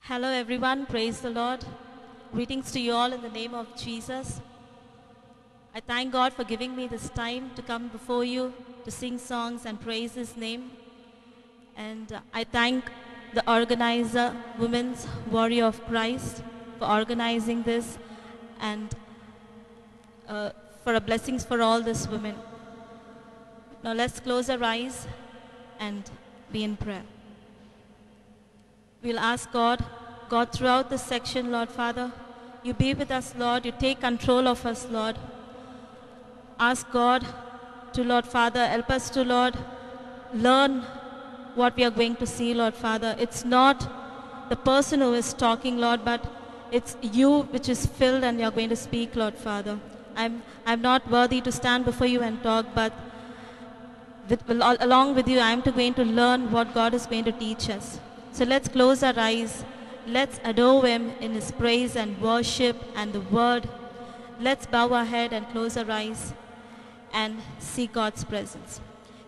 Hello, everyone. Praise the Lord. Greetings to you all in the name of Jesus. I thank God for giving me this time to come before you to sing songs and praise His name. And I thank the organizer, Women's Warrior of Christ, for organizing this and for a blessings for all these women. Now let's close our eyes and be in prayer. We'll ask God, throughout this section, Lord Father, you be with us, Lord. You take control of us, Lord. Ask God to, Lord Father, help us to, Lord, learn what we are going to see, Lord Father. It's not the person who is talking, Lord, but it's you which is filled and you're going to speak, Lord Father. I'm not worthy to stand before you and talk, but along with you, I'm going to learn what God is going to teach us. So let's close our eyes. Let's adore Him in His praise and worship and the Word. Let's bow our head and close our eyes and see God's presence.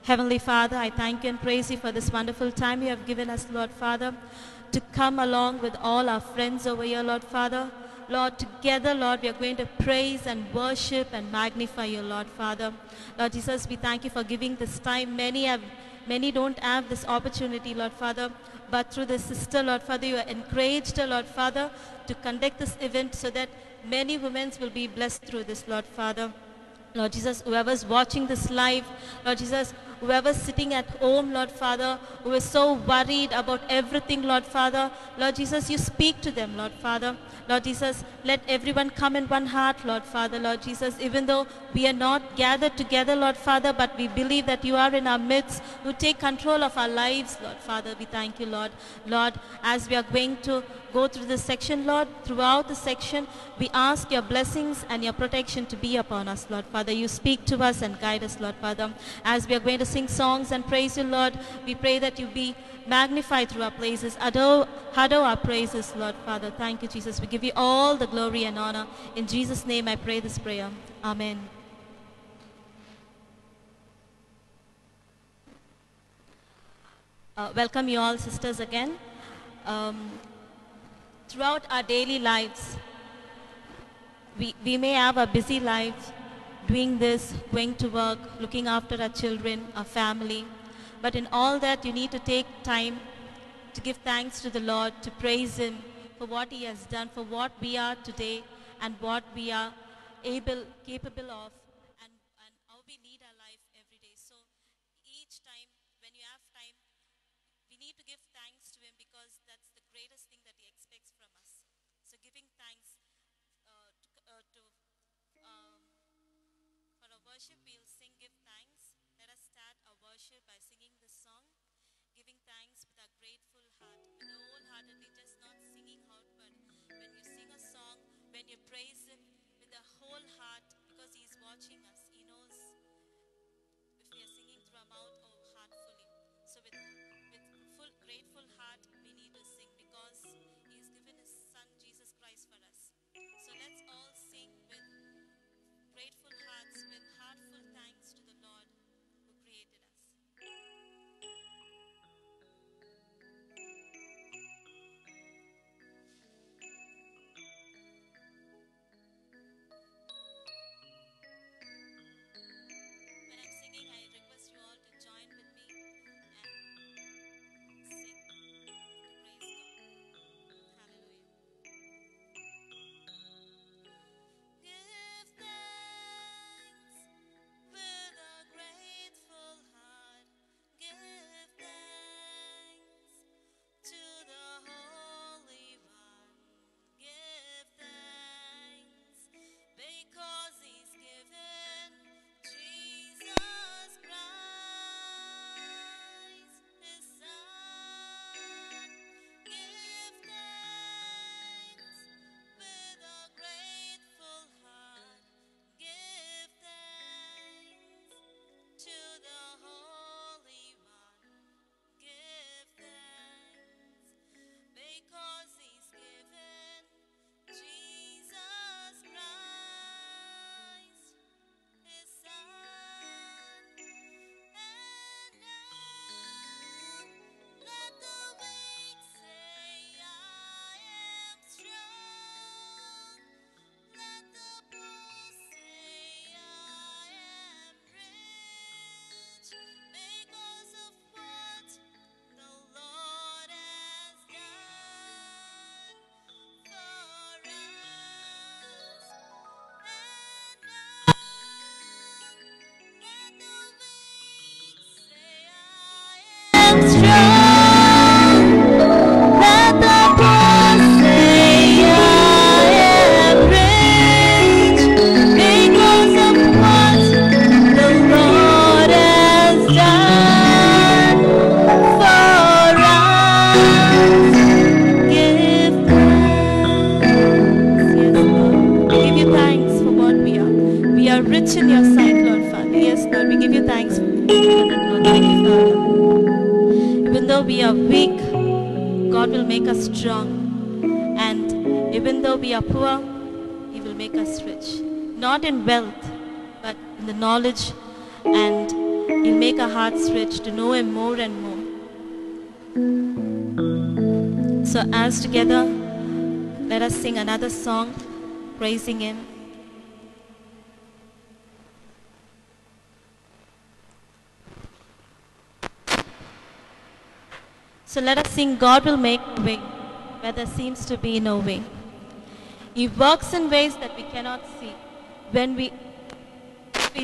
Heavenly Father, I thank you and praise you for this wonderful time you have given us, Lord Father, to come along with all our friends over here, Lord Father. Lord, together, Lord, we are going to praise and worship and magnify you, Lord Father. Lord Jesus, we thank you for giving this time. Many don't have this opportunity, Lord Father, but through this sister, Lord Father, you are encouraged, Lord Father, to conduct this event so that many women will be blessed through this, Lord Father. Lord Jesus, whoever's watching this live, Lord Jesus, whoever's sitting at home, Lord Father, who is so worried about everything, Lord Father, Lord Jesus, you speak to them, Lord Father. Lord Jesus, let everyone come in one heart, Lord Father, Lord Jesus, even though we are not gathered together, Lord Father, but we believe that you are in our midst, who take control of our lives, Lord Father. We thank you, Lord. Lord, as we are going to go through this section, Lord, throughout the section, we ask your blessings and your protection to be upon us, Lord Father. You speak to us and guide us, Lord Father. As we are going to sing songs and praise you, Lord, we pray that you be magnified through our praises. Adore our praises, Lord Father. Thank you, Jesus. We give you all the glory and honor. In Jesus' name I pray this prayer. Amen. Welcome you all, sisters, again. Throughout our daily lives, we may have a busy life doing this, going to work, looking after our children, our family. But in all that, you need to take time to give thanks to the Lord, to praise Him for what He has done, for what we are today and what we are capable of, and how we lead our life every day. So each time, when you have time, we need to give thanks to Him because that's the greatest thing that He expects from us. So giving thanks for our worship, we'll sing Give Thanks. Let us start our worship by singing this song, giving thanks with a grateful heart, with a wholeheartedly, just not singing out, but when you sing a song, when you praise Him with a whole heart, because He is watching us, He knows if we are singing through our mouth or heartfully. So with full grateful heart, we need to sing because He has given His Son Jesus Christ for us. So let's all sing with grateful hearts, with heartful thanks to the Lord who created us. When I'm singing, I request you all to join with me and sing. we are weak, God will make us strong. And even though we are poor, He will make us rich. Not in wealth, but in the knowledge, and He'll make our hearts rich to know Him more and more. So as together, let us sing another song, praising Him. So let us sing, God will make a way where there seems to be no way. He works in ways that we cannot see. When we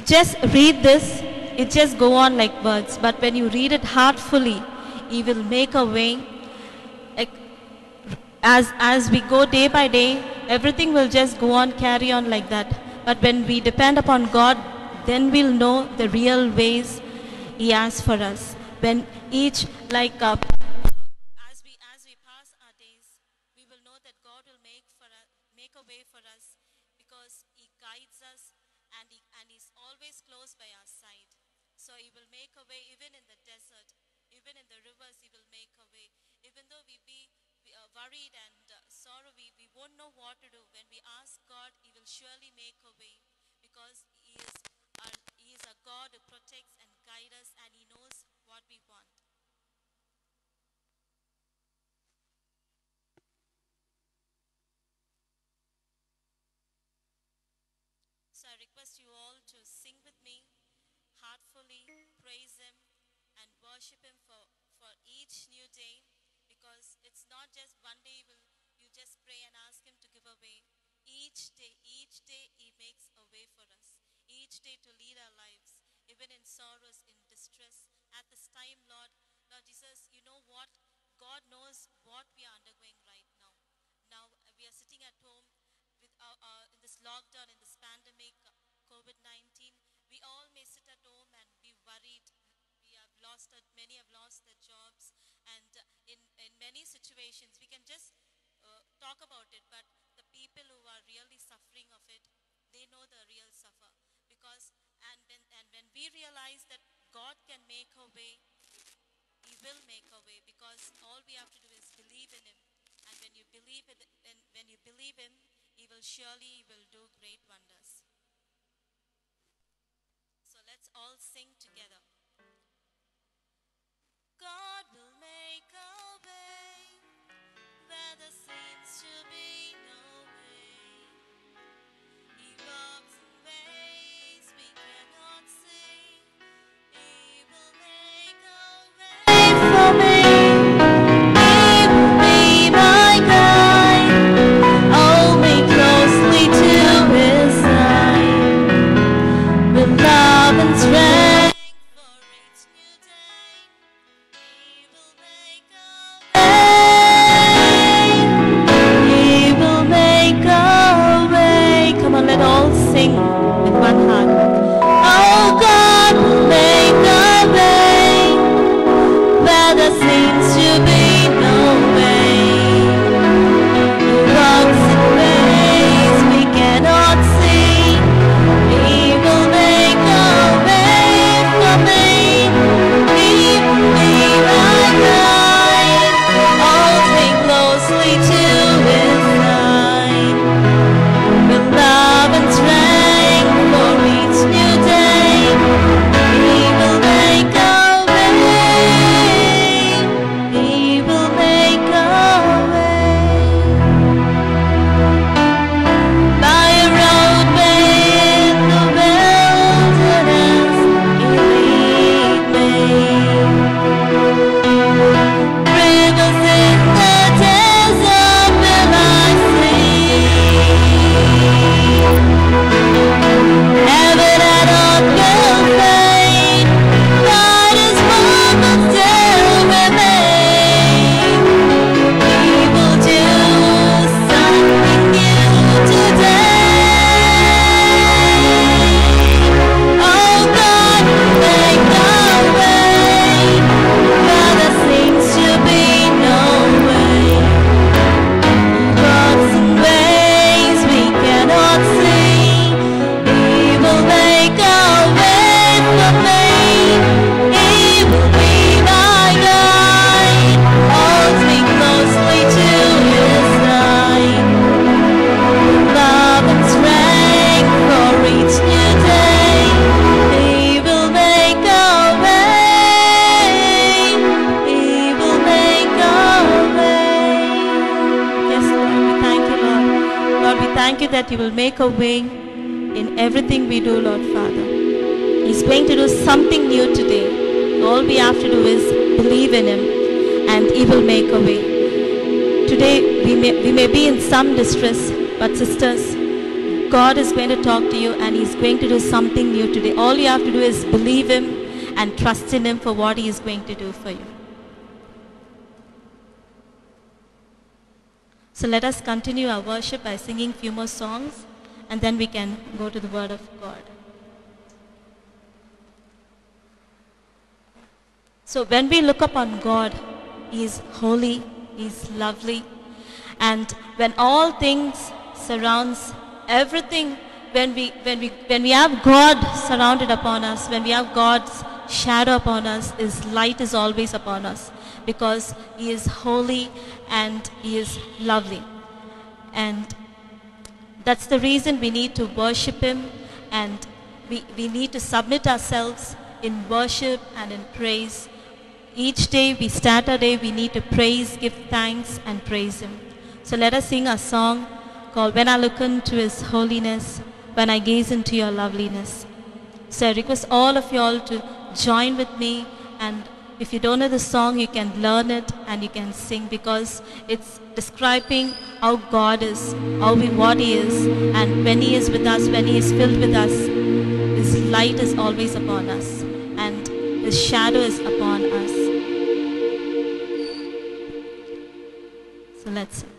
just read this, it just go on like words. But when you read it heartfully, He will make a way. Like, as we go day by day, everything will just go on, carry on like that. But when we depend upon God, then we'll know the real ways He has for us. When each, like, as we pass our days, we will know that God will make a way for us, because He guides us, and He's always close by our side. So He will make a way even in the desert, even in the rivers. He will make a way. Even though we are worried and sorrow, we won't know what to do. When we ask God, He will surely make a way, because He is a God who protects and guides us, and He knows what we want. So I request you all to sing with me, heartfully praise Him and worship Him for each new day, because it's not just one day you just pray and ask Him to give a way. Each day He makes a way for us. Each day to lead our lives, even in sorrows, in distress. At this time, Lord Jesus, you know what? God knows what we are undergoing right now. Now we are sitting at home with in this lockdown, in this pandemic, COVID-19. We all may sit at home and be worried. Many have lost their jobs, and in many situations we can just talk about it, but the people who are really suffering of it, they know the real suffer. Because when we realize that God can make a way, He will make a way, because all we have to do is believe in Him. And when you believe when you believe Him, He will do great wonders. So let's all sing together. God will make a way where there seems to be no way. He walks in ways we cannot see. He will make a way for me. He will be my guide. Hold me closely to His side, with love and strength for thank you that you will make a way in everything we do, Lord Father. He's going to do something new today. All we have to do is believe in him and he will make a way. Today we may be in some distress, but sisters, God is going to talk to you and he's going to do something new today. All you have to do is believe him and trust in him for what he is going to do for you. So let us continue our worship by singing few more songs, and then we can go to the Word of God. So when we look upon God, he is holy, he is lovely, and when all things surrounds everything, when we have God surrounded upon us, when we have God's shadow upon us, his light is always upon us, because he is holy and he is lovely. And that's the reason we need to worship him, and we need to submit ourselves in worship and in praise. Each day we start our day, we need to praise, give thanks and praise him. So let us sing a song called When I Look Into His Holiness, When I Gaze Into Your Loveliness. So I request all of you all to join with me, and if you don't know the song, you can learn it and you can sing, because it's describing how God is, what he is, and when he is with us, when he is filled with us, his light is always upon us and his shadow is upon us. So let's sing.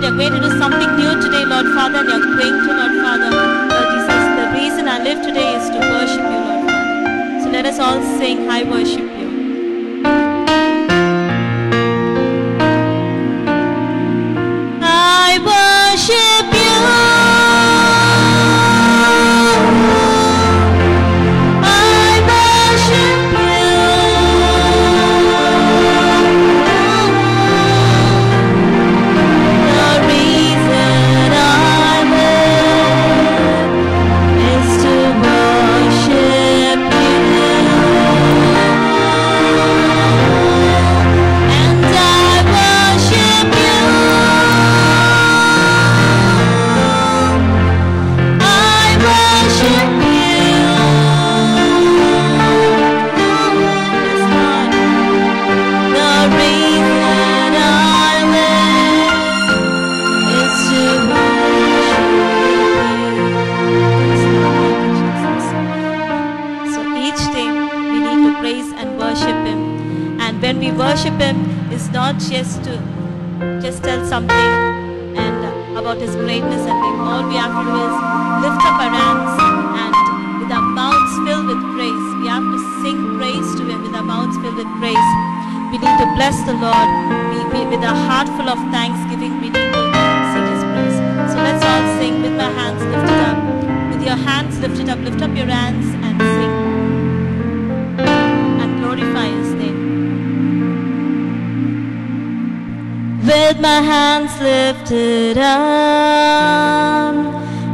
you're going to do something new today, Lord Father, and you're going to, Lord Father, Lord Jesus, the reason I live today is to worship you, Lord Father. So let us all sing, I worship you. I worship you. Worship him is not just to tell something and about his greatness and thing. All we have to do is lift up our hands and with our mouths filled with praise. We have to sing praise to him with our mouths filled with praise. We need to bless the Lord. With a heart full of thanksgiving, we need to sing his praise. So let's all sing with my hands lifted up. With your hands lifted up, lift up your hands and sing and glorify his name. With my hands lifted up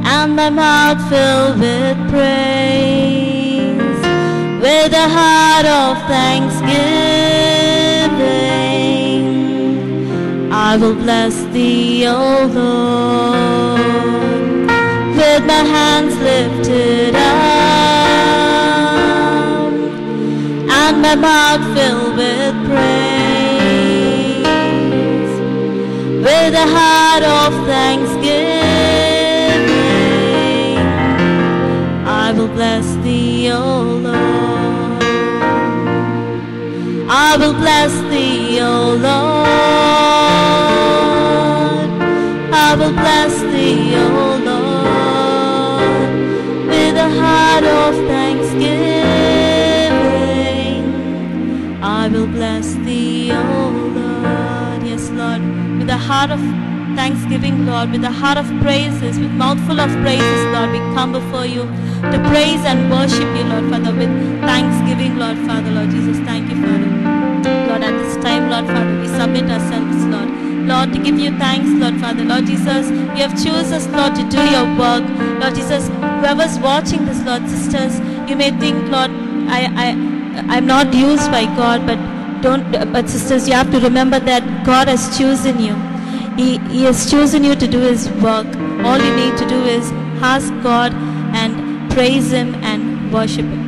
and my mouth filled with praise, with a heart of thanksgiving, I will bless thee, O Lord. With my hands lifted up and my mouth filled with praise, with a heart of thanksgiving, I will bless thee, O Lord. I will bless thee, O Lord. I will bless thee, O Lord. With a heart of thanksgiving, I will bless thee, O Lord. Yes, Lord. With a heart of thanksgiving, Lord, with a heart of praises, with mouthful of praises, Lord, we come before you to praise and worship you, Lord Father, with thanksgiving, Lord Father, Lord Jesus. Thank you, Father. Lord, at this time, Lord Father, we submit ourselves, Lord. Lord, to give you thanks, Lord Father. Lord Jesus, you have chosen us, Lord, to do your work. Lord Jesus, whoever's watching this, Lord, sisters, you may think, Lord, I'm not used by God, but sisters, you have to remember that God has chosen you. He has chosen you to do his work. All you need to do is ask God and praise him and worship him.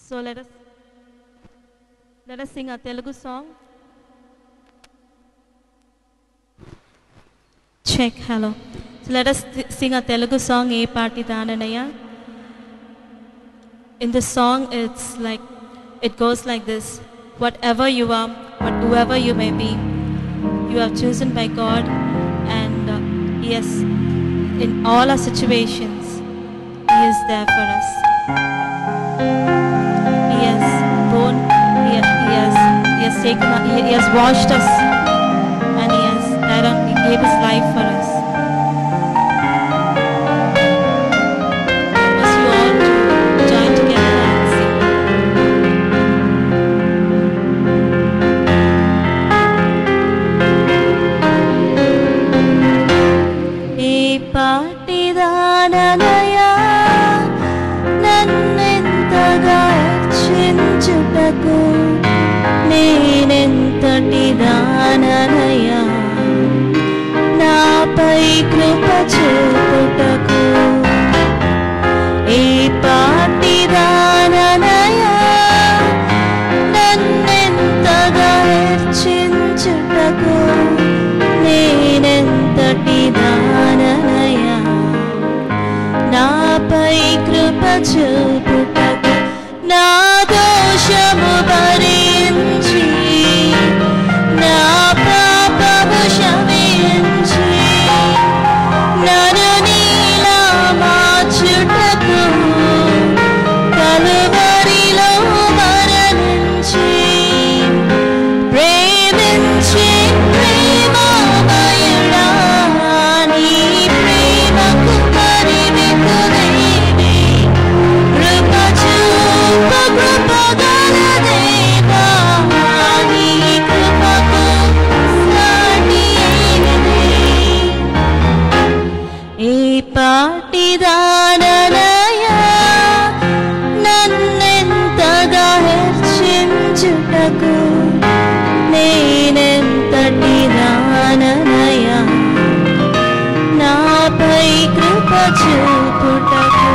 So let us sing a Telugu song. Check, hello. So let us sing a Telugu song, E Party Dananaya. In this song, it goes like this. Whatever you are, whoever you may be, you are chosen by God, and yes, in all our situations, he is there for us. He has washed us, and he gave his life for us. I wish you all to join together and sing. Ee paati dananaya nannentaga chinchutaku నేనెంతటి దాననయా నా నేనెంతటి దాననయా నాపై కృప చూపుటకు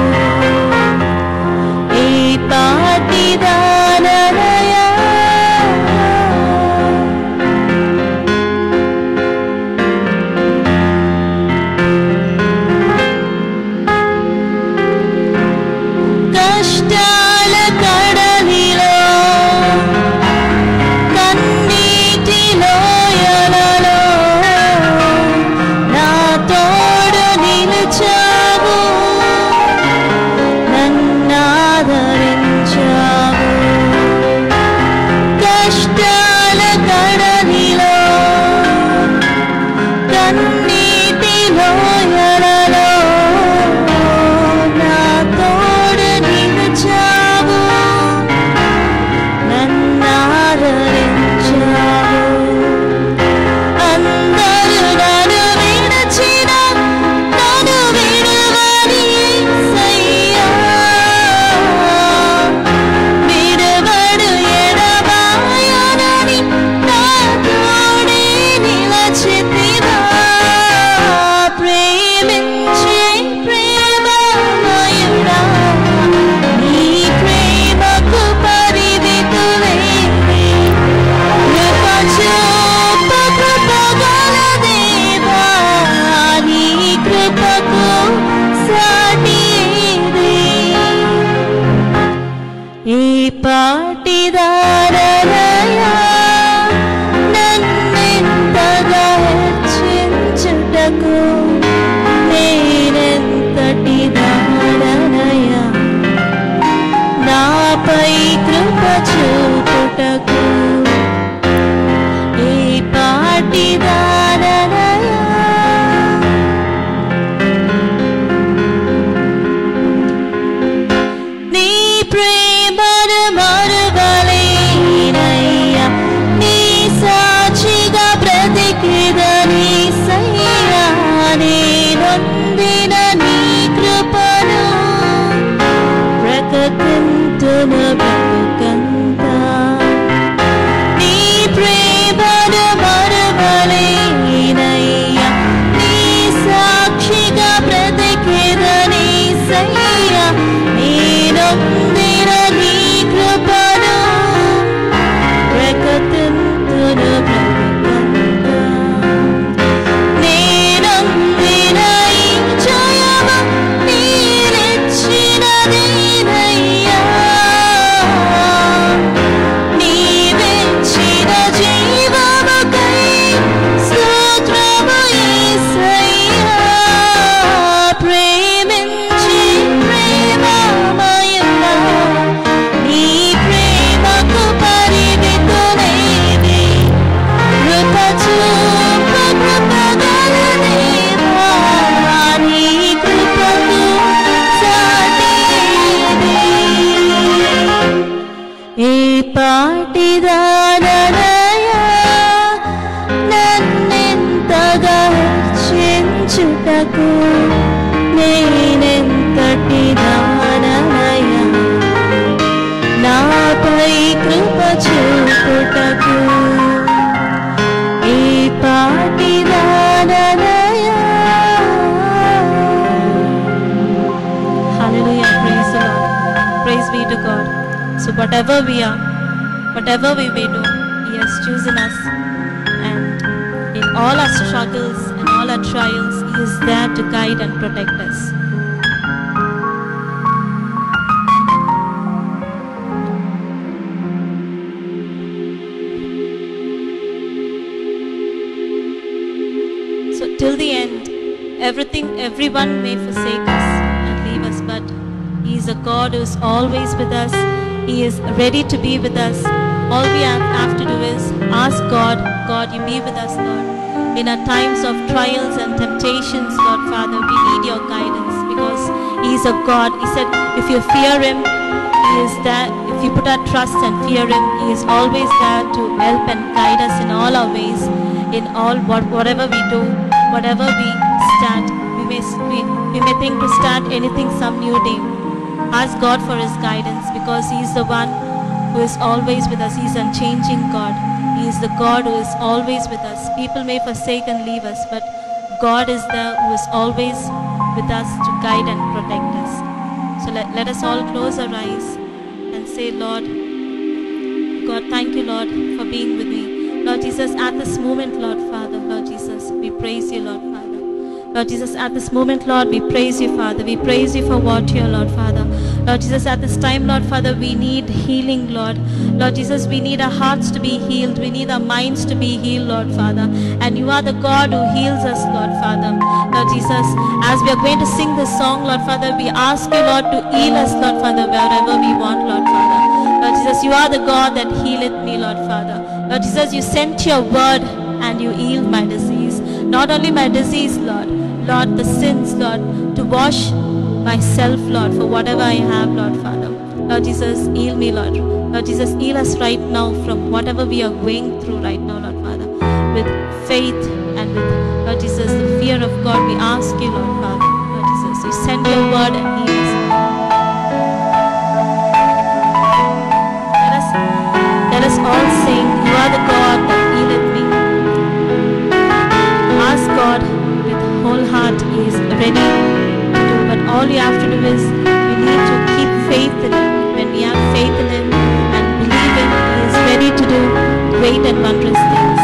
ఈ పాటి దాననయా కష్టాల కడలిలో కన్నీటి లోయలలో నా తోడు నిలిచావు నన్నాదరించావు కష్టాల కడలిలో కన్నీటి లోయలలో నా తోడు నిలిచావు నన్నాదరించావు అందరూ నన్ను విడచినా నన్ను విడువని యేసయ్యా విడువడు ఎడబాయనని నా తోడే నిలచితివా ప్రేమించే ప్రేమమయుడా నీ ప్రేమకు పరిమితులేని కృప చూపు కృపగల దేవా నీ కృపకు సాటి ఏది ఈ పాటి దాననయా నన్నెంతగా హెచ్చించుటకు నేనెంతటి దాననయా నాపై కృప చూపుటకు ఈ పాటి దాననయా నీ ప్రేమను మరువలేనయ్యా నీ సాక్షిగా బ్రతికిదని సయ్యా నేనొందిన నీ కృపను ప్రకటింతును బ్రతుకంతా నీ ప్రేమను మరువలేనయ్యా నీ సాక్షిగా బ్రతికిదని సయ్యా నేనొందిన నీ కృపను ప్రకటింతును బ్రతుకంతా నేనొందిన ఈ జయము నీరిచ్చినదేనయ్యా నీవిచ్చిన జీవముకై స్తోత్రము యేసయ్యా ప్రేమించి ప్రేమమయుడా నీ ప్రేమకు పరిమితులేని కృప చూపు కృపగల దేవా నీ కృపకు సాటి ఏది ఈ పాటి దాననయా నన్నెంతగా హెచ్చించుటకు నేనెంతటి దాననయా నాపై కృప చూపుటకు ఈ పాటి దాననయా Hallelujah, praise the Lord. Praise be to God. So whatever we are, whatever we may do, He has chosen us, and in all our struggles and all our trials, He is there to guide and protect us. So till the end, everyone may forsake us and leave us, but He is a God who is always with us. He is ready to be with us. All we have to do is ask God, God, you be with us, Lord. In our times of trials and temptations, Lord Father, we need your guidance because He is a God. He said, if you fear Him, He is there. If you put our trust and fear Him, He is always there to help and guide us in all our ways, in all whatever we do, whatever we start. We may think to start anything some new day. Ask God for His guidance because He is the one who is always with us. He is unchanging God. He is the God who is always with us. People may forsake and leave us, but God is there who is always with us to guide and protect us. So let us all close our eyes and say, Lord, God, thank you, Lord, for being with me. Lord Jesus, at this moment, Lord Father, Lord Jesus, we praise you, Lord Father. Lord Jesus, at this moment, Lord, we praise you, Father. We praise you for what you are, Lord Father. Lord Jesus, at this time, Lord Father, we need healing, Lord. Lord Jesus, we need our hearts to be healed. We need our minds to be healed, Lord Father. And you are the God who heals us, Lord Father. Lord Jesus, as we are going to sing this song, Lord Father, we ask you, Lord, to heal us, Lord Father, wherever we want, Lord Father. Lord Jesus, you are the God that healeth me, Lord Father. Lord Jesus, you sent your word and you healed my disease. Not only my disease, Lord, Lord, the sins, Lord, to wash myself, Lord, for whatever I have, Lord Father. Lord Jesus, heal me, Lord. Lord Jesus, heal us right now from whatever we are going through right now, Lord Father. With faith and with, Lord Jesus, the fear of God, we ask you, Lord Father. Lord Jesus, you send your word and heal us. Let us all sing, you are the God that healeth me. Ask God with whole heart, He is ready to do. But all you have to do is, you need to keep faith in Him. When we have faith in Him and believe Him, He is ready to do great and wondrous things.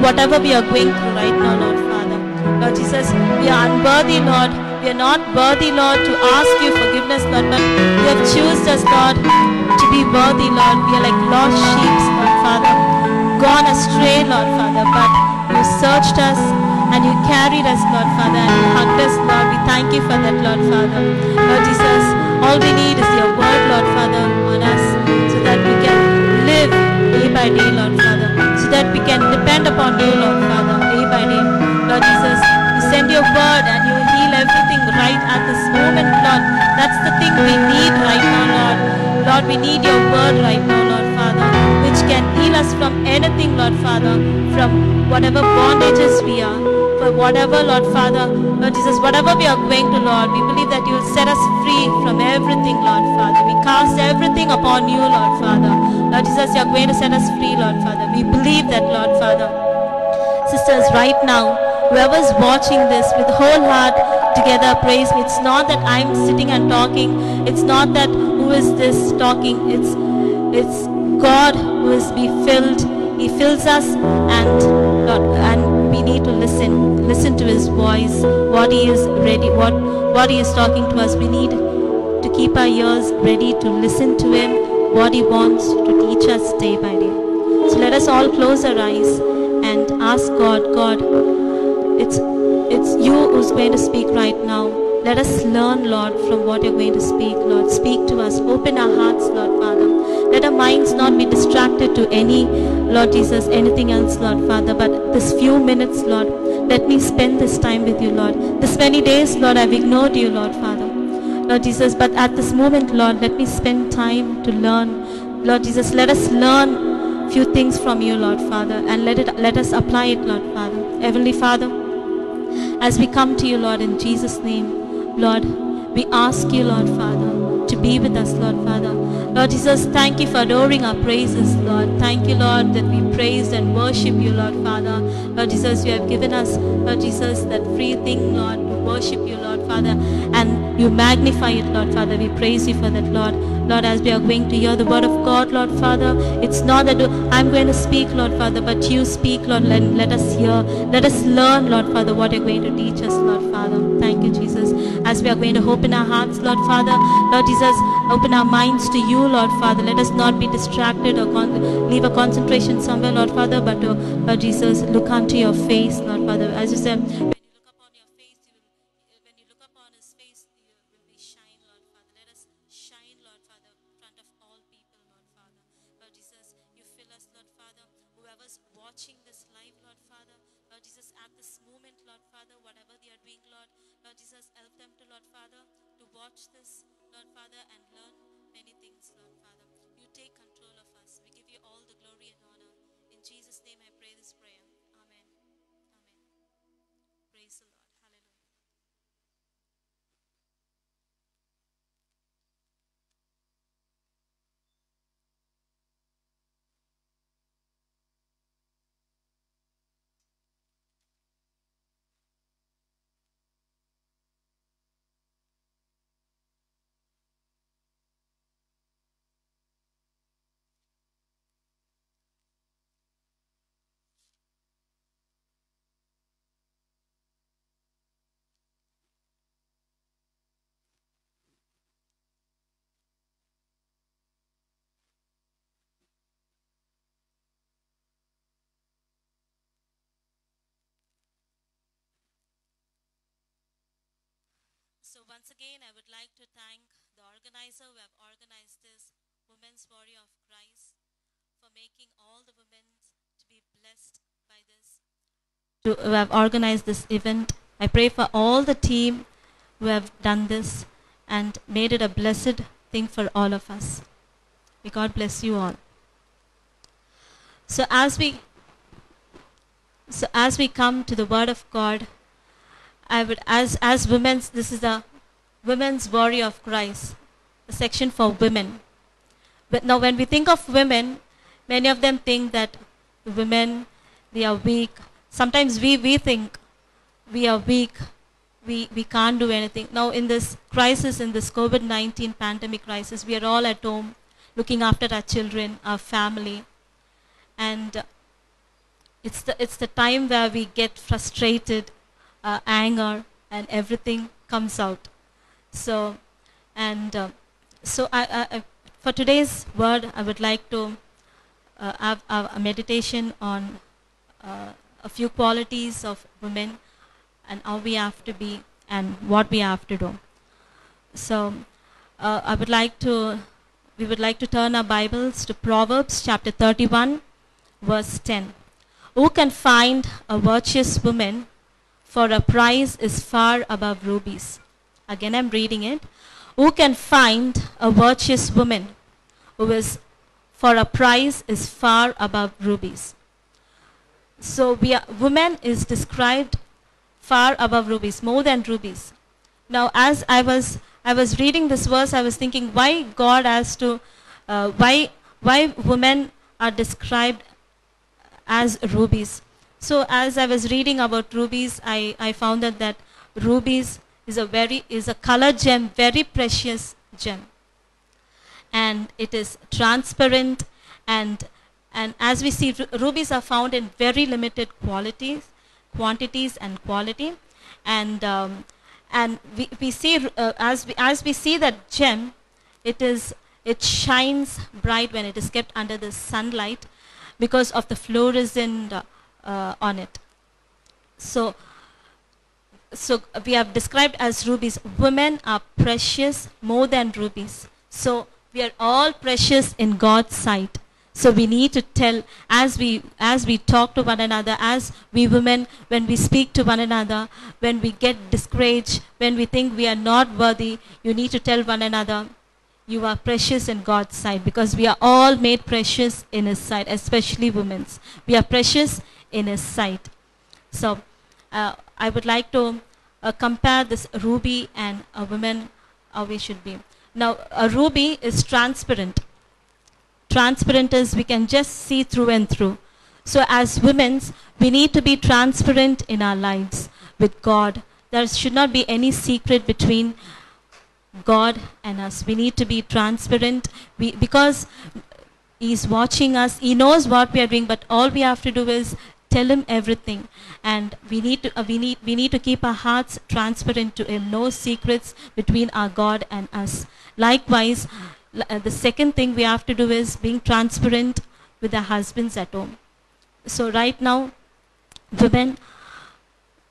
Whatever we are going through right now, Lord Father. Lord Jesus, we are unworthy, Lord. We are not worthy, Lord, to ask you forgiveness, Lord, but you have chosen us, Lord, to be worthy, Lord. We are like lost sheep, Lord Father, gone astray, Lord Father, but you searched us and you carried us, Lord Father, and you hugged us, Lord. We thank you for that, Lord Father. Lord Jesus, all we need is your word, Lord Father, on us, so that we can live day by day, Lord Father, so that we can depend upon you, Lord Father, day by day. Lord Jesus, you send your word and you heal everything right at this moment, Lord. That's the thing we need right now, Lord. Lord, we need your word right now, Lord Father, which can heal us from anything, Lord Father, from whatever bondages we are, for whatever, Lord Father, Lord Jesus, whatever we are going to, Lord, we believe that you will set us free from everything, Lord Father. We cast everything upon you, Lord Father. Lord Jesus, you are going to set us free, Lord Father. We believe that, Lord Father. Sisters, right now, whoever's watching this with whole heart together, praise me. It's not that I'm sitting and talking. It's not that who is this talking. It's God who is be filled. He fills us, and we need to listen to His voice. What He is ready, what He is talking to us. We need to keep our ears ready to listen to Him, what He wants to teach us day by day. So let us all close our eyes and ask God, it's you who's going to speak right now. Let us learn, Lord, from what you're going to speak, Lord. Speak to us. Open our hearts, Lord, Father. Let our minds not be distracted to any, Lord Jesus, anything else, Lord, Father. But this few minutes, Lord, let me spend this time with you, Lord. This many days, Lord, I've ignored you, Lord, Father. Lord Jesus, but at this moment, Lord, let me spend time to learn. Lord Jesus, let us learn few things from you, Lord, Father, and let us apply it, Lord, Father. Heavenly Father, as we come to you, Lord, in Jesus' name, Lord, we ask you, Lord, Father, to be with us, Lord, Father. Lord Jesus, thank you for adoring our praises, Lord. Thank you, Lord, that we praise and worship you, Lord, Father. Lord Jesus, you have given us, Lord Jesus, that free thing, Lord, to worship you, Lord, Father, and you magnify it, Lord, Father. We praise you for that, Lord. Lord, as we are going to hear the word of God, Lord, Father, it's not that I'm going to speak, Lord, Father, but you speak, Lord. Let us hear. Let us learn, Lord, Father, what you're going to teach us, Lord, Father. Thank you, Jesus. As we are going to open our hearts, Lord, Father, Lord Jesus, open our minds to you, Lord, Father. Let us not be distracted or leave a concentration somewhere, Lord, Father, but Lord Jesus, look unto your face, Lord, Father. As you said, when you look upon your face, when you look upon his face, you will be shine, Lord, Father. Let us shine, Lord, Father, in front of all people, Lord, Father. Lord Jesus, you fill us, Lord, Father. Whoever's watching this live, Lord, Father, Lord Jesus, at this moment, Lord, Father, whatever they are doing, Lord, Lord Jesus, help them to, Lord, Father, to watch this, Lord, Father, and learn many things, Lord, Father. You take control of us. We give you all the glory and honor. In Jesus' name I pray this prayer. Amen. Amen. Praise the Lord. Hallelujah. So once again, I would like to thank the organizer who have organized this Women's Warrior of Christ for making all the women to be blessed by this, who have organized this event. I pray for all the team who have done this and made it a blessed thing for all of us. May God bless you all. So as we come to the Word of God, I would, as women's, this is the Women's Warrior of Christ, a section for women. But now when we think of women, many of them think that women, they are weak. Sometimes we think we are weak, we can't do anything. Now in this crisis, in this COVID-19 pandemic crisis, we are all at home looking after our children, our family. And it's the time where we get frustrated, anger, and everything comes out. So, for today's word, I would like to have a meditation on a few qualities of women and how we have to be and what we have to do. So, we would like to turn our Bibles to Proverbs chapter 31, verse 10. Who can find a virtuous woman? For a price is far above rubies. Again, I'm reading it. Who can find a virtuous woman? For a price is far above rubies. So woman is described far above rubies, more than rubies. Now, as I was reading this verse, I was thinking why God has to, why women are described as rubies. So as I was reading about rubies, I found out that rubies is a color gem, very precious gem. And it is transparent, and as we see, rubies are found in very limited quantities and quality. And we see, as we see that gem, it shines bright when it is kept under the sunlight because of the fluorescent on it. So So we have described as rubies. Women are precious more than rubies. So we are all precious in God's sight. So we need to tell, as we talk to one another, as we women, when we speak to one another, when we get discouraged, when we think we are not worthy, you need to tell one another, you are precious in God's sight, because we are all made precious in His sight, especially women. We are precious in His sight. So I would like to compare this ruby and a woman, how we should be. Now, a ruby is transparent. Transparent is we can just see through and through. So as women, we need to be transparent in our lives with God. There should not be any secret between God and us. We need to be transparent because He's watching us. He knows what we are doing, but all we have to do is tell Him everything. And we need to keep our hearts transparent to Him. No secrets between our God and us. Likewise, the second thing we have to do is being transparent with our husbands at home. So right now, women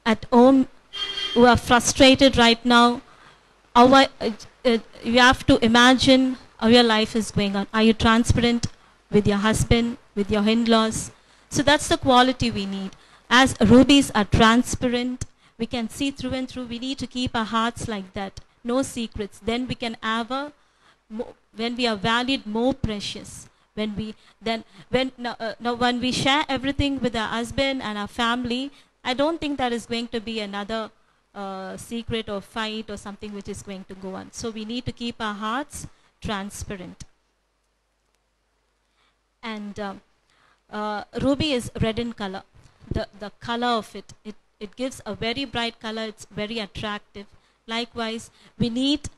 at home who are frustrated right now, you have to imagine how your life is going on. Are you transparent with your husband, with your in-laws? So that's the quality we need. As rubies are transparent, we can see through and through. We need to keep our hearts like that. No secrets. Then we can have when we are valued, more precious. When we share everything with our husband and our family, I don't think that is going to be another secret or fight or something which is going to go on. So we need to keep our hearts transparent. And ruby is red in color. The color of it gives a very bright color. It's very attractive. Likewise, we need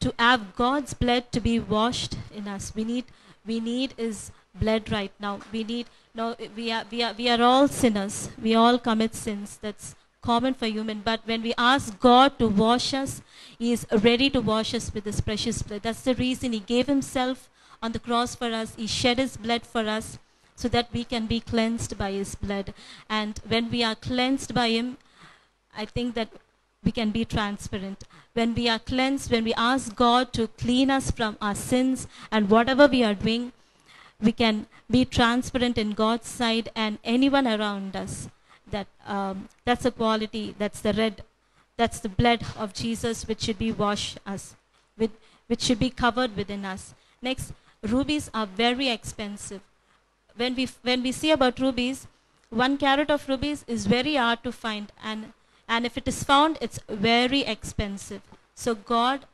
to have God's blood to be washed in us. We need His blood right now. We are all sinners. We all commit sins. That's common for human. But when we ask God to wash us, He is ready to wash us with His precious blood. That's the reason He gave Himself on the cross for us. He shed His blood for us so that we can be cleansed by His blood. And when we are cleansed by Him, I think that we can be transparent. When we are cleansed, when we ask God to clean us from our sins and whatever we are doing, we can be transparent in God's sight and anyone around us. That's a quality. That's the blood of Jesus which should be washed us, which should be covered within us. Next, rubies are very expensive. When we see about rubies, 1 carat of rubies is very hard to find, and if it is found, it's very expensive. So God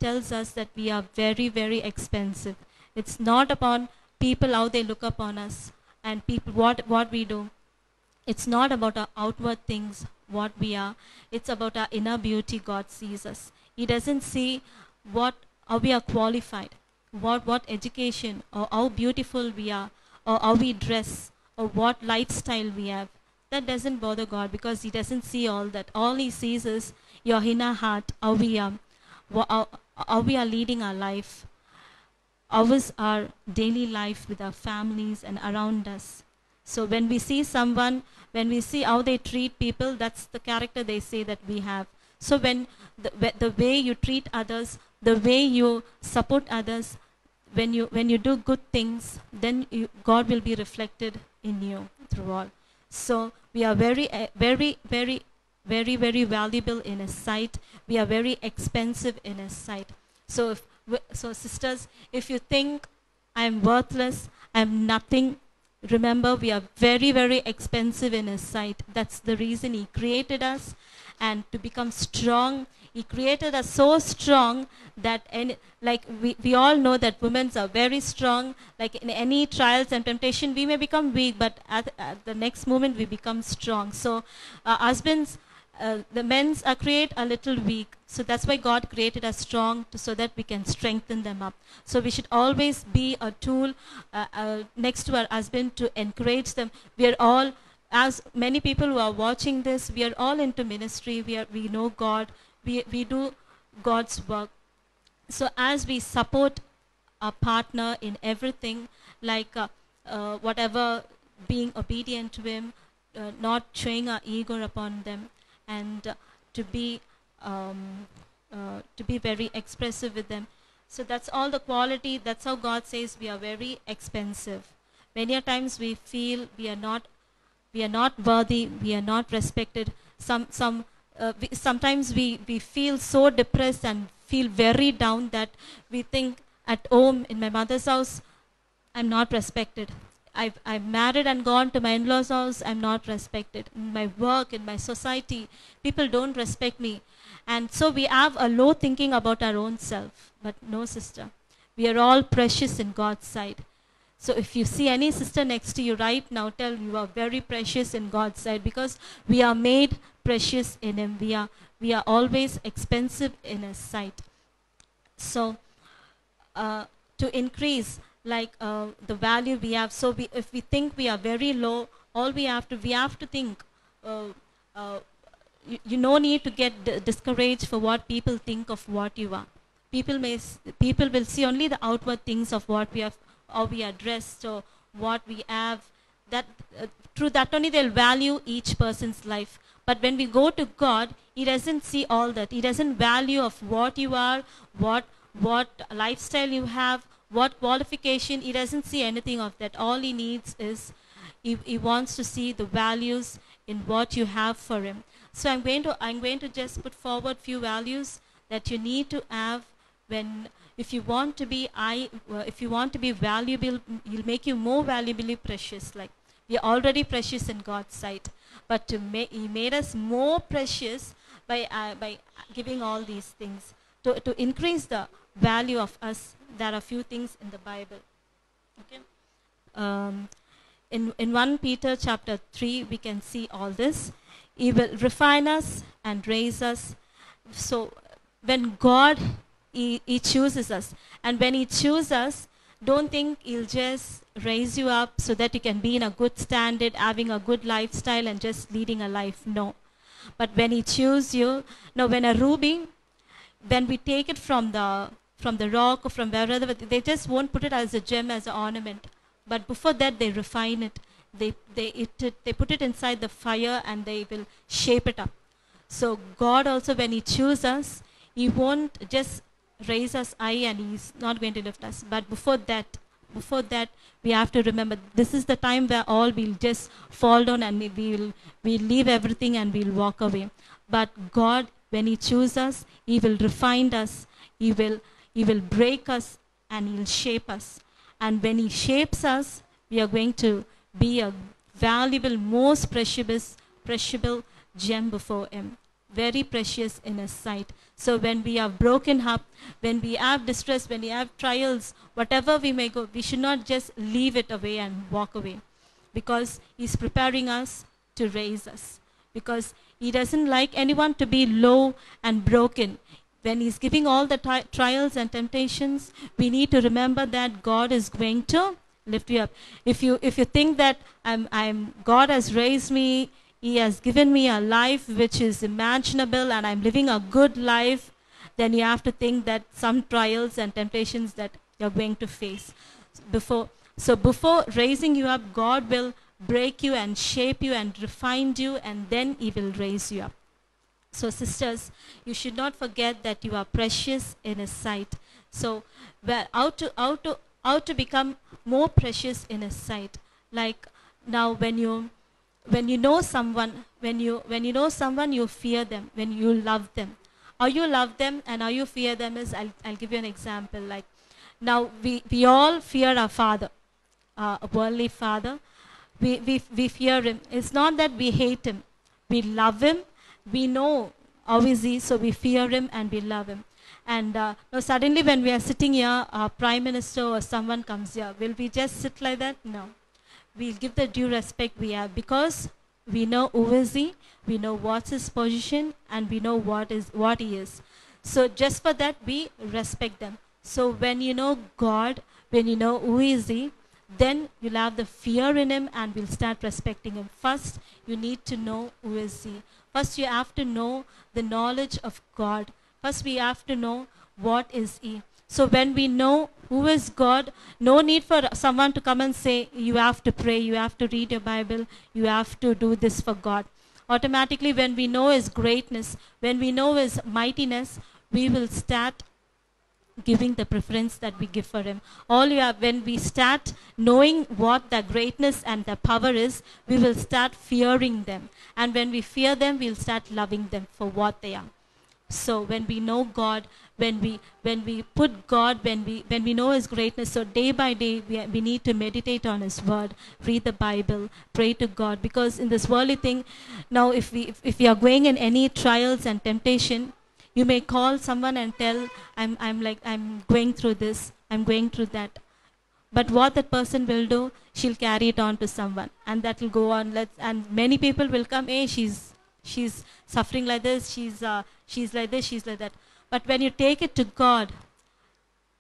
tells us that we are very, very expensive. It's not upon people how they look upon us and people what we do. It's not about our outward things, what we are. It's about our inner beauty. God sees us. He doesn't see how we are qualified, what education, or how beautiful we are, or how we dress, or what lifestyle we have. That doesn't bother God, because He doesn't see all that. All He sees is your inner heart, how we are leading our life. How is our daily life with our families and around us. So when we see someone, when we see how they treat people, that's the character they say that we have. So when the way you treat others, the way you support others, when you do good things, then God will be reflected in you through all. So we are very, very, very, very, very valuable in His sight. We are very expensive in His sight. So sisters, if you think I am worthless, I am nothing, remember we are very, very expensive in His sight. That's the reason He created us, and to become strong. He created us so strong that, we all know that women are very strong. Like in any trials and temptation, we may become weak, but at the next moment we become strong. So husbands, the men are created a little weak. So that's why God created us strong, so that we can strengthen them up. So we should always be a tool next to our husband to encourage them. We are all, as many people who are watching this, we are all into ministry. We know God. We do God's work. So as we support our partner in everything, like whatever, being obedient to Him, not showing our ego upon them, and to be very expressive with them. So that's all the quality. That's how God says we are very expensive. Many a times we feel we are not worthy, we are not respected. Sometimes we feel so depressed and feel very down that we think at home in my mother's house I'm not respected. I've married and gone to my in-laws' house, I'm not respected. In my work, in my society, people don't respect me. And so we have a low thinking about our own self. But no, sister, we are all precious in God's sight. So if you see any sister next to you right now, tell you are very precious in God's sight, because we are made precious in Him. We are always expensive in His sight. So to increase the value we have, so if we think we are very low, all we have to think. You no need to get discouraged for what people think of what you are. People will see only the outward things of what we have, how we are dressed, or what we have. That through that only they'll value each person's life. But when we go to God, He doesn't see all that. He doesn't value of what you are, what lifestyle you have, what qualification. He doesn't see anything of that. All He needs is he wants to see the values in what you have for Him. So I'm going to just put forward few values that you need to have if you want to be valuable. He'll make you more valuably precious. Like, we are already precious in God's sight, but He made us more precious by giving all these things to increase the value of us. There are few things in the Bible. Okay. In 1 Peter chapter 3, we can see all this. He will refine us and raise us. So when God, He chooses us. And when He chooses us, don't think He'll just raise you up so that you can be in a good standard, having a good lifestyle and just leading a life. No. But when He chooses you, now when a ruby, when we take it from the rock or from wherever, they just won't put it as a gem, as an ornament. But before that, they refine it. They put it inside the fire and they will shape it up. So God also, when He chooses us, He won't just raise us high and He's not going to lift us. But before that, we have to remember this is the time where all will just fall down and we'll leave everything and we'll walk away. But God, when He chooses us, He will refine us. He will break us and He'll shape us. And when He shapes us, we are going to be a valuable, most precious gem before Him. Very precious in His sight. So when we are broken up, when we have distress, when we have trials, whatever we may go, we should not just leave it away and walk away. Because He's preparing us to raise us. Because He doesn't like anyone to be low and broken. When He's giving all the trials and temptations, we need to remember that God is going to lift you up. If you think that God has raised me, He has given me a life which is imaginable and I'm living a good life, then you have to think that some trials and temptations that you're going to face. Before raising you up, God will break you and shape you and refine you, and then He will raise you up. So sisters, you should not forget that you are precious in His sight. So how to become more precious in His sight? Like now, when you know someone, when you know someone, you fear them. When you love them, how you love them and how you fear them is, I'll give you an example. Like now, we all fear our father, a worldly father. We fear him. It's not that we hate him. We love him. We know how is he, so we fear him and we love him. And now suddenly when we are sitting here, our Prime Minister or someone comes here, will we just sit like that? No. We'll give the due respect we have, because we know who is he, we know what's his position, and we know what he is. So just for that, we respect them. So when you know God, when you know who is he, then you'll have the fear in him and we'll start respecting him. First, you need to know who is he. First, you have to know the knowledge of God. First, we have to know what is he. So when we know who is God, no need for someone to come and say, you have to pray, you have to read your Bible, you have to do this for God. Automatically, when we know His greatness, when we know His mightiness, we will start giving the preference that we give for Him. All you have, when we start knowing what the greatness and the power is, we will start fearing them. And when we fear them, we'll start loving them for what they are. So when we know God, when we put God, when we know His greatness, so day by day we need to meditate on His word, read the Bible, pray to God, because in this worldly thing, now if we are going in any trials and temptation, you may call someone and tell, I'm going through this, I'm going through that. But what that person will do, she'll carry it on to someone, and that will go on. And many people will come, hey, she's suffering like this, she's like this, she's like that. But when you take it to God,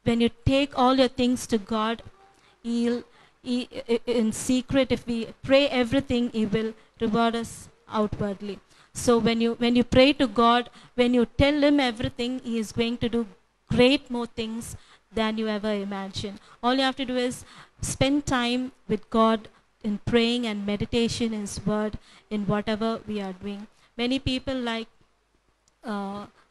when you take all your things to God, in secret, if we pray everything, He will reward us outwardly. So when you pray to God, when you tell Him everything, He is going to do great more things than you ever imagine. All you have to do is spend time with God in praying and meditation in His word, in whatever we are doing. Many people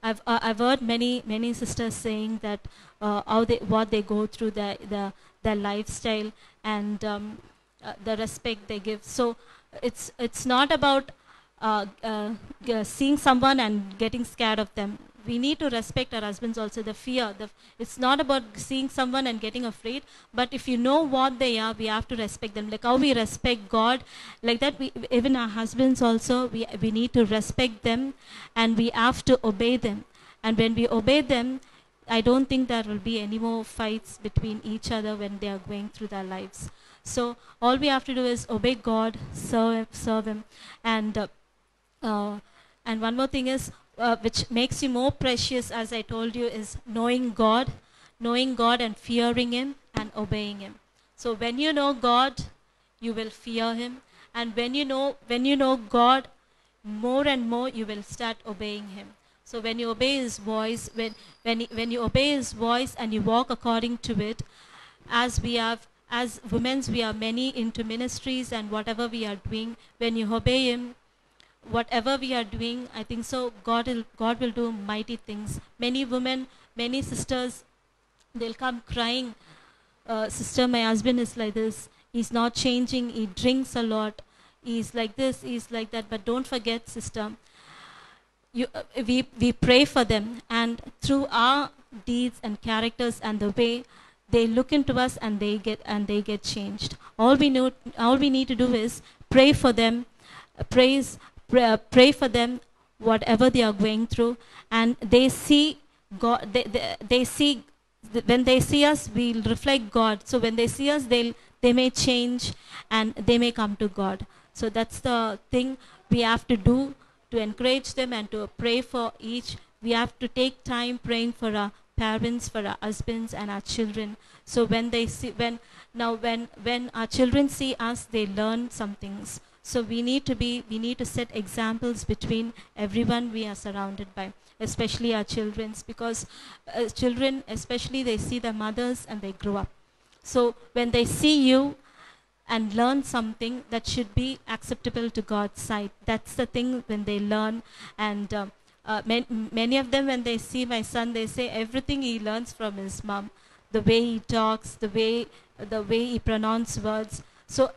I've heard many sisters saying that what they go through, their lifestyle, and the respect they give. So it's not about seeing someone and getting scared of them. We need to respect our husbands also. The fear, it's not about seeing someone and getting afraid, but if you know what they are, we have to respect them. Like how we respect God, like that, even our husbands also, we need to respect them, and we have to obey them. And when we obey them, I don't think there will be any more fights between each other when they are going through their lives. So all we have to do is obey God, serve Him, and one more thing is, which makes you more precious, as I told you, is knowing God and fearing Him and obeying Him. So when you know God, you will fear Him, and when you know God more and more, you will start obeying Him. So when you obey His voice, when you obey His voice and you walk according to it, as women, we are many into ministries and whatever we are doing, when you obey Him, whatever we are doing, I think so, God will do mighty things. Many women, many sisters, they'll come crying, sister, my husband is like this, he's not changing, he drinks a lot, he's like this, he's like that. But don't forget, sister, we pray for them, and through our deeds and characters and the way they look into us, and they get changed. All we need to do is pray for them, pray for them, whatever they are going through, and they see God. They see, when they see us, we'll reflect God. So when they see us, they may change and they may come to God. So that's the thing we have to do, to encourage them and to pray for each. We have to take time praying for our parents, for our husbands and our children. So when our children see us, they learn some things. So we need to set examples between everyone we are surrounded by, especially our children, because children, especially, they see their mothers and they grow up. So when they see you and learn something that should be acceptable to God's sight, that's the thing when they learn. And many of them, when they see my son, they say everything he learns from his mom, the way he talks, the way he pronounces words. So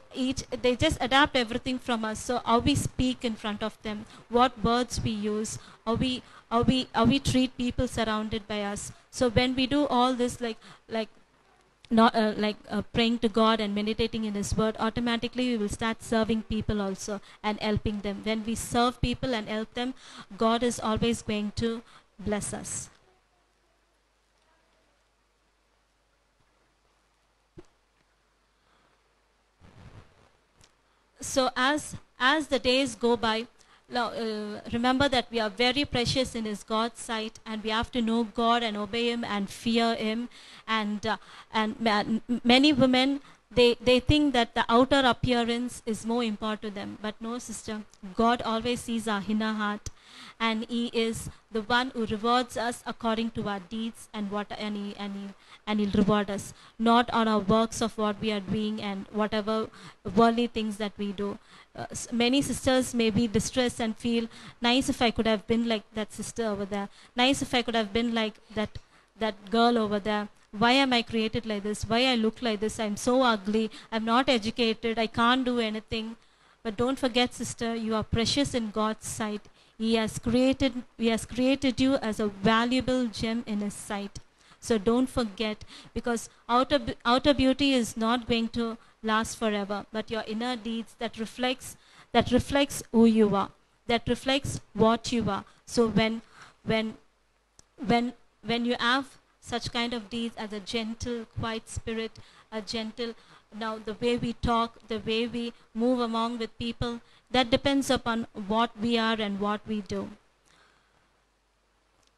they just adapt everything from us. So how we speak in front of them, what words we use, how we treat people surrounded by us. So when we do all this, praying to God and meditating in His word, automatically we will start serving people also and helping them. When we serve people and help them, God is always going to bless us. So as the days go by, remember that we are very precious in God's sight, and we have to know God and obey Him and fear Him. And many women, they think that the outer appearance is more important to them. But no, sister, God always sees our inner heart, and He is the one who rewards us according to our deeds, and He'll reward us, not on our works of what we are doing and whatever worldly things that we do. Many sisters may be distressed and feel, nice if I could have been like that sister over there. Nice if I could have been like that girl over there. Why am I created like this? Why I look like this? I'm so ugly. I'm not educated. I can't do anything. But don't forget, sister, you are precious in God's sight. He has created you as a valuable gem in His sight. So don't forget, because outer beauty is not going to last forever, but your inner deeds that reflects who you are, that reflects what you are. So when you have such kind of deeds as a gentle, quiet spirit, a gentle, now the way we talk, the way we move among with people, that depends upon what we are and what we do.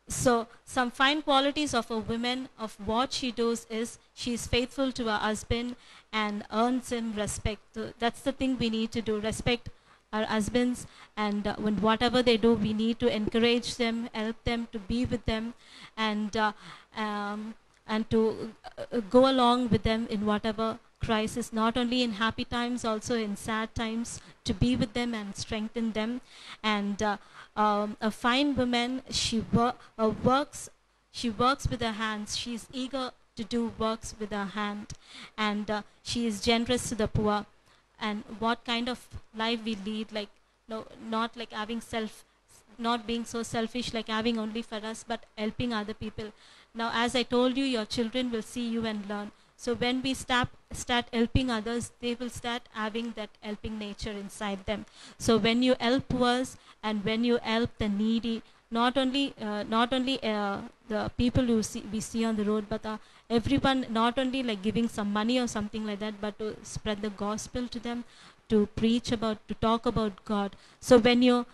So some fine qualities of a woman, of what she does, is she is faithful to her husband and earns him respect. So that's the thing we need to do, respect our husbands, and when whatever they do, we need to encourage them, help them, to be with them, and to go along with them in whatever crisis, not only in happy times, also in sad times, to be with them and strengthen them. And a fine woman, she works with her hands. She is eager to do works with her hand, and she is generous to the poor. And what kind of life we lead, like, no, not like having not being so selfish, like having only for us, but helping other people. Now, as I told you, your children will see you and learn. So when we start helping others, they will start having that helping nature inside them. So when you help us, and when you help the needy, not only the people who we see on the road, but everyone, not only like giving some money or something like that, but to spread the gospel to them, to talk about God. So when you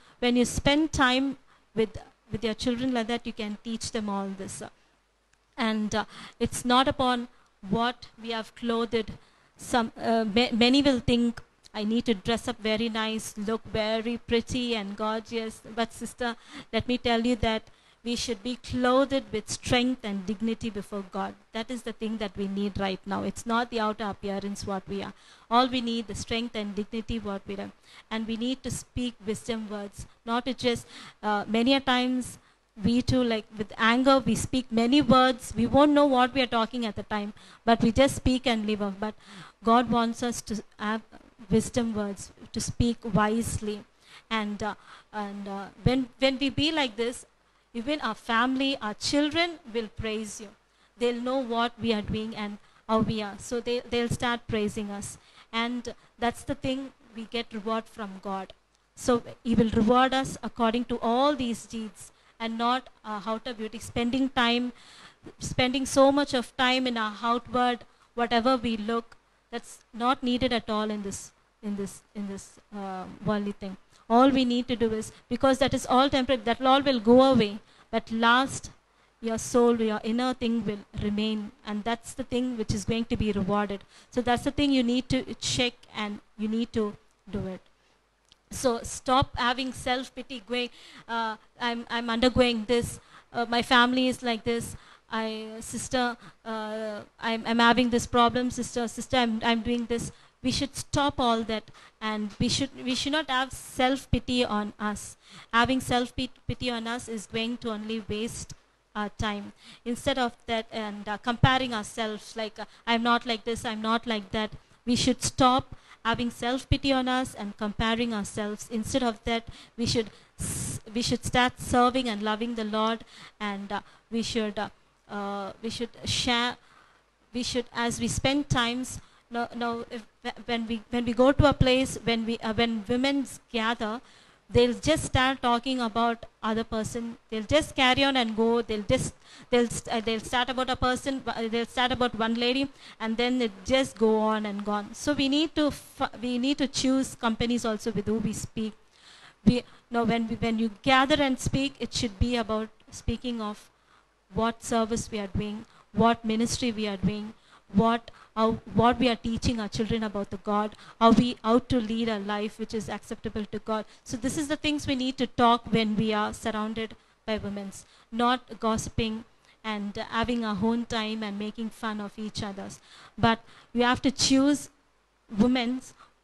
spend time with your children like that, you can teach them all this. And it's not upon what we have clothed. Many will think, I need to dress up very nice, look very pretty and gorgeous. But sister, let me tell you that we should be clothed with strength and dignity before God. That is the thing that we need right now. It's not the outer appearance what we are. All we need, the strength and dignity what we are. And we need to speak wisdom words, not to just, many a times, we too, like with anger, we speak many words. We won't know what we are talking at the time, but we just speak and leave off. But God wants us to have wisdom words, to speak wisely. And when we be like this, even our family, our children will praise you. They'll know what we are doing and how we are. So they'll start praising us. And that's the thing, we get reward from God. So He will reward us according to all these deeds, and not outer beauty, spending so much of time in our outward, whatever we look, that's not needed at all in this worldly thing. All we need to do is, because that is all temporary, that all will go away, but last, your soul, your inner thing will remain, and that's the thing which is going to be rewarded. So that's the thing you need to check, and you need to do it. So stop having self-pity, going, I'm undergoing this, my family is like this, sister, I'm having this problem, sister, I'm doing this. We should stop all that, and we should not have self-pity on us. Having self-pity on us is going to only waste our time. Instead of that, and comparing ourselves, like, I'm not like this, I'm not like that, we should stop having self-pity on us and comparing ourselves. Instead of that, we should start serving and loving the Lord, and we should share. We should, as we spend times. When we go to a place, when women gather, they'll just start talking about other person. They'll just carry on and go. They'll start about a person. They'll start about one lady, and then it just go on and go on. So we need to choose companies also with who we speak. When you gather and speak, it should be about speaking of what service we are doing, what ministry we are doing, what we are teaching our children about the God, how to lead a life which is acceptable to God. So this is the things we need to talk when we are surrounded by women, not gossiping and having our own time and making fun of each other's. But we have to choose women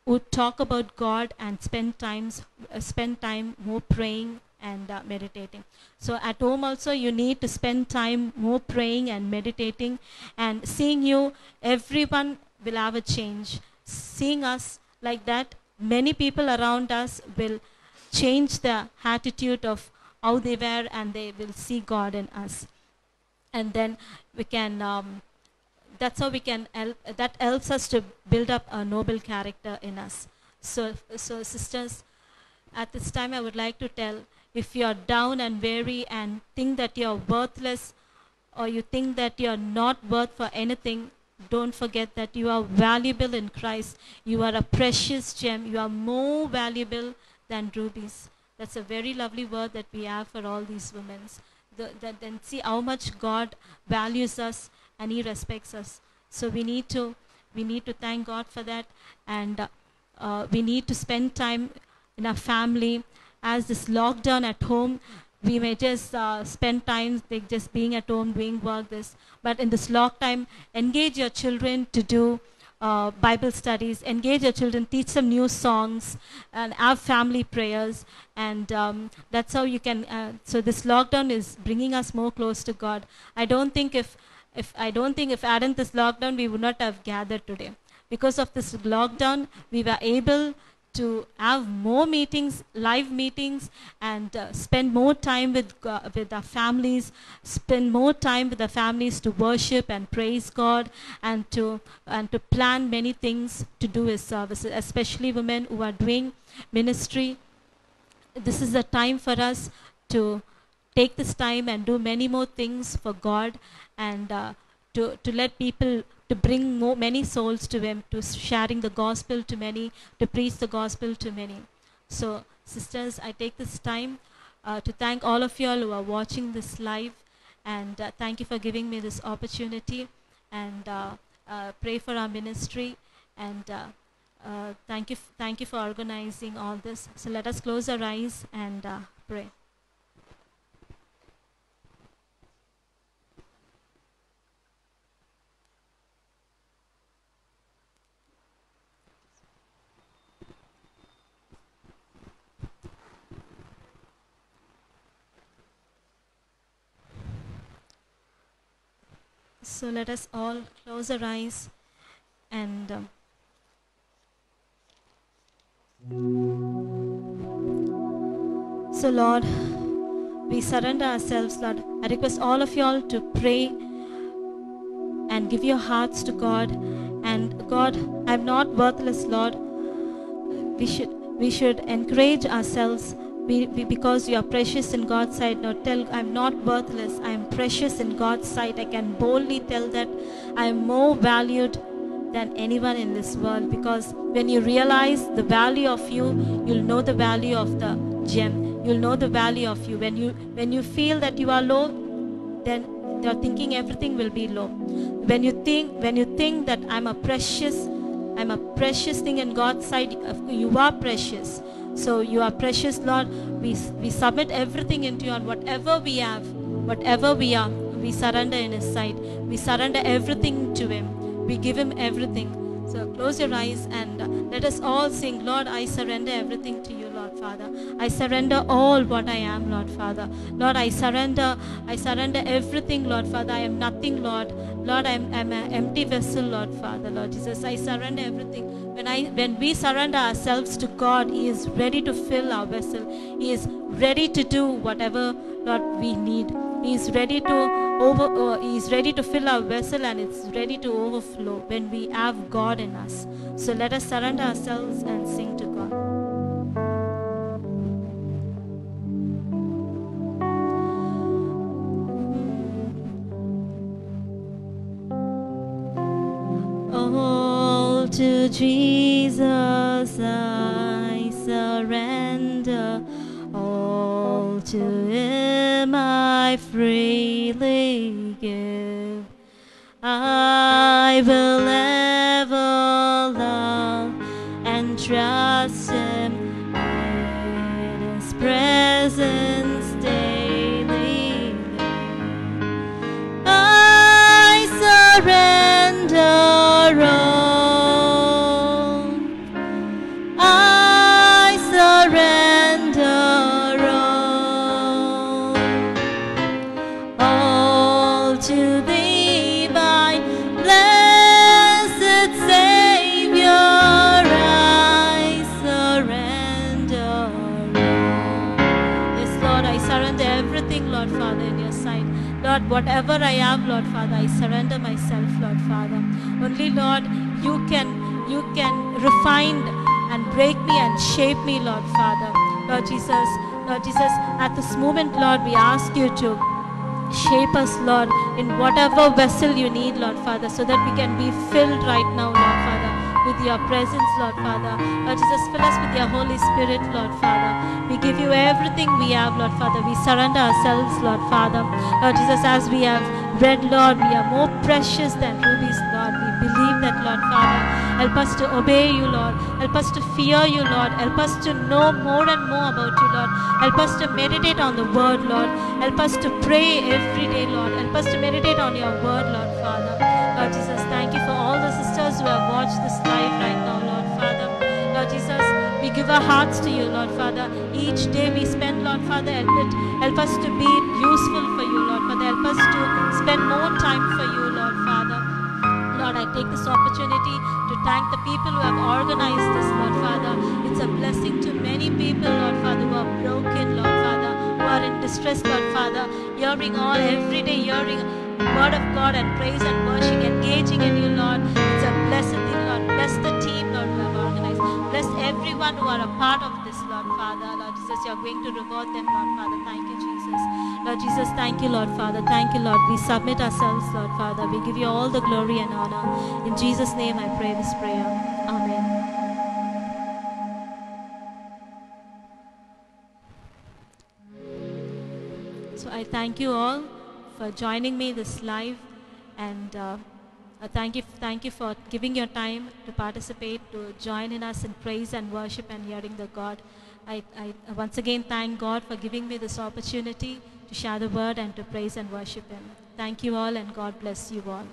who talk about God and spend time more praying and meditating. So at home also you need to spend time more praying and meditating, and seeing you, everyone will have a change. Seeing us like that, many people around us will change the attitude of how they were, and they will see God in us. And then we can that's how we can help, that helps us to build up a noble character in us. So sisters, at this time I would like to tell, if you are down and weary and think that you are worthless, or you think that you are not worth for anything, don't forget that you are valuable in Christ. You are a precious gem. You are more valuable than rubies. That's a very lovely word that we have for all these women. Then see how much God values us and He respects us. So we need to thank God for that, and we need to spend time in our family. As this lockdown at home, we may just spend time like just being at home doing work. But in this lock time, engage your children to do Bible studies, engage your children, teach some new songs, and have family prayers, and that's how you can. So this lockdown is bringing us more close to God. I don't think if hadn't this lockdown, we would not have gathered today. Because of this lockdown, we were able to have more meetings, live meetings, and spend more time with our families, spend more time with the families to worship and praise God, and to plan many things to do His services, especially women who are doing ministry. This is a time for us to take this time and do many more things for God, and to let people, to bring many souls to Him, to sharing the gospel to many, to preach the gospel to many. So sisters, I take this time to thank all of you all who are watching this live, and thank you for giving me this opportunity, and pray for our ministry, and thank you for organizing all this. So let us close our eyes and pray. So let us all close our eyes, and so Lord, we surrender ourselves, Lord. I request all of you all to pray and give your hearts to God. And God, I'm not worthless, Lord. We should encourage ourselves. Because you are precious in God's sight. Now tell, I'm not worthless, I am precious in God's sight. I can boldly tell that I am more valued than anyone in this world, because when you realize the value of you, you'll know the value of the gem. You'll know the value of you. When you feel that you are low, then you're thinking everything will be low. When you think that I'm a precious thing in God's sight, you are precious. So you are precious, Lord. We submit everything into you, and whatever we have, whatever we are, we surrender in His sight. We surrender everything to Him. We give Him everything. So close your eyes and let us all sing, Lord, I surrender everything to you, Lord Father. I surrender all what I am, Lord Father. Lord, I surrender everything, Lord Father. I am nothing, Lord. Lord, I'm an empty vessel, Lord Father, Lord Jesus. I surrender everything. When we surrender ourselves to God, He is ready to fill our vessel. He is ready to do whatever, Lord, we need. He is ready to fill our vessel, and it's ready to overflow when we have God in us. So let us surrender ourselves and sing to God. All to Jesus I surrender, all to Him I freely give. I will ever love and trust Him in His presence daily. I surrender all. I surrender all to Thee, my blessed Savior. I surrender all. Yes, Lord, I surrender everything, Lord Father, in Your sight. Lord, whatever I am, Lord Father, I surrender myself, Lord Father. Only, Lord, You can refine and break me and shape me, Lord Father. Lord Jesus, at this moment, Lord, we ask You to shape us, Lord, in whatever vessel You need, Lord Father, so that we can be filled right now, Lord Father, with Your presence, Lord Father. Lord Jesus, fill us with Your Holy Spirit, Lord Father. We give You everything we have, Lord Father. We surrender ourselves, Lord Father. Lord Jesus, as we have read, Lord, we are more precious than rubies, Lord. We believe that, Lord Father. Help us to obey You, Lord. Help us to fear You, Lord. Help us to know more and more about You, Lord. Help us to meditate on the Word, Lord. Help us to pray every day, Lord. Help us to meditate on Your Word, Lord Father. Lord Jesus, thank You for all the sisters who have watched this live right now, Lord Father. Lord Jesus, we give our hearts to You, Lord Father. Each day we spend, Lord Father, help us to be useful for You, Lord Father. Help us to spend more time for You, Lord Father. Lord, I take this opportunity to thank the people who have organized this, Lord Father. It's a blessing to many people, Lord Father, who are broken, Lord Father, who are in distress, Lord Father, hearing every day, hearing the Word of God and praise and worship, engaging in You, Lord. It's a blessed thing, Lord. Bless the team, Lord, who have organized. Bless everyone who are a part of this, Lord Father. Lord Jesus, You are going to reward them, Lord Father. Thank You, Jesus. Lord Jesus, thank You, Lord Father. Thank You, Lord. We submit ourselves, Lord Father. We give You all the glory and honor. In Jesus' name I pray this prayer. Amen. So I thank you all for joining me this live, and thank you for giving your time to participate, to join in us in praise and worship and hearing the God. I once again thank God for giving me this opportunity to share the Word and to praise and worship Him. Thank you all, and God bless you all.